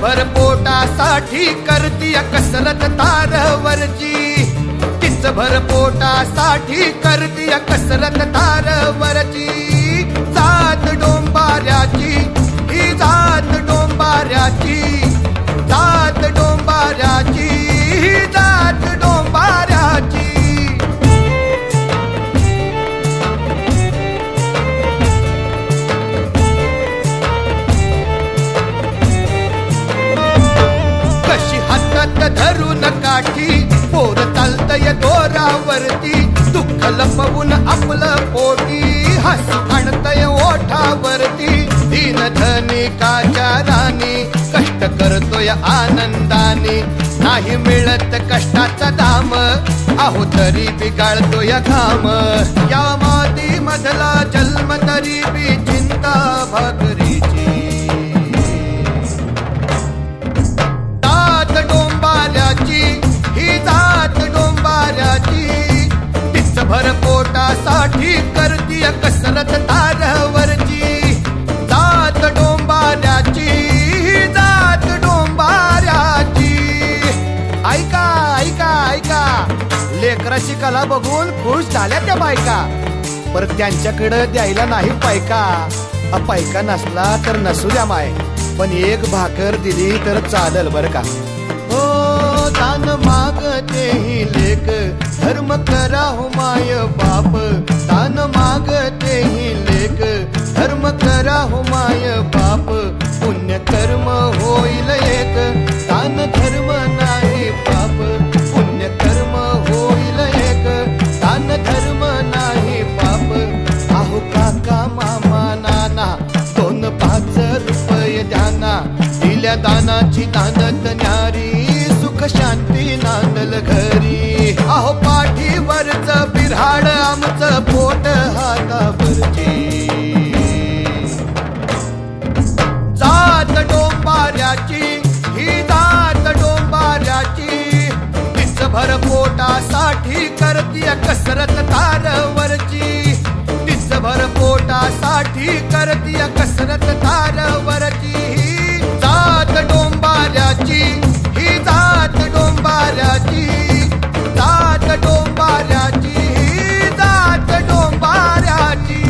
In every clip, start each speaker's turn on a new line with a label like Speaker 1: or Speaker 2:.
Speaker 1: भर पोटासाठी करती कसरत तारवरची, तीच भर पोटासाठी करती कसरत तारवरची। जात डोंबाऱ्याची ही जात डोंबाऱ्याची, जात डोंबाऱ्याची ही जात डोंबाऱ्याची। कशी हातात धरून काठी पोर चालतय दोरावरती, दुःख लपवून आपलं पोटी हसू आणतय ओठावरती। दीन धनिकाच्या राणी कष्ट करतोय आनंदाने, नाही मिळत कष्टाचा दाम आहो तरी बिगाळतोय घाम। या माती मधला जन्म तरी बी चिंता भाकरीची। जात डोंबाऱ्याची ही जात डोंबाऱ्याची, तीच भर पोटासाठी करती कसरत तारवरची। जात डोंबाऱ्याची ही जात डोंबाऱ्याची। ऐका ऐका ऐका, लेकराची कला बघून खुश झाल्या त्या बायका, पर त्यांच्याकडे द्यायला नाही पायका। पायका नसला तर नसू द्या माय, पण एक भाकर दिली तर चालल बर का। हो दान मागते ही लेक, धर्म करा हो माय बाप। दान मागते ही लेक, धर्म करा हो माय बाप। पुण्य कर्म होईल एक, दान धर्म नाही पाप। पुण्य कर्म होईल एक, दान धर्म नाही पाप। आहो काका मामा नाना 2-5 रुपये द्याना, दिल्या दानाची दानत न्यारी, सुख शांती नांदल घरी। आहो पाठीवरच बिऱ्हाड आमचं पोट हातावरची। जात डोंबाऱ्याची ही जात डोंबाऱ्याची, तीच भर पोटासाठी करती कसरत तारवरची। तीच भर पोटासाठी करती कसरत तारवरची। जात डोंबाऱ्याची ही जात डोंबाऱ्याची, जात डोंबाऱ्याची ही जात डोंबाऱ्याची।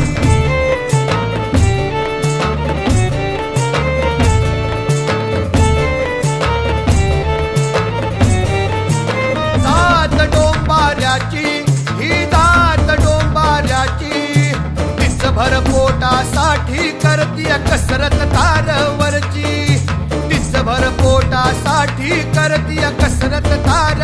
Speaker 1: जात डोंबाऱ्याची ही जात डोंबाऱ्याची, तीच भर पोटासाठी करती कसरत तारवरची। तीच भर पोटासाठी करती कसरत तार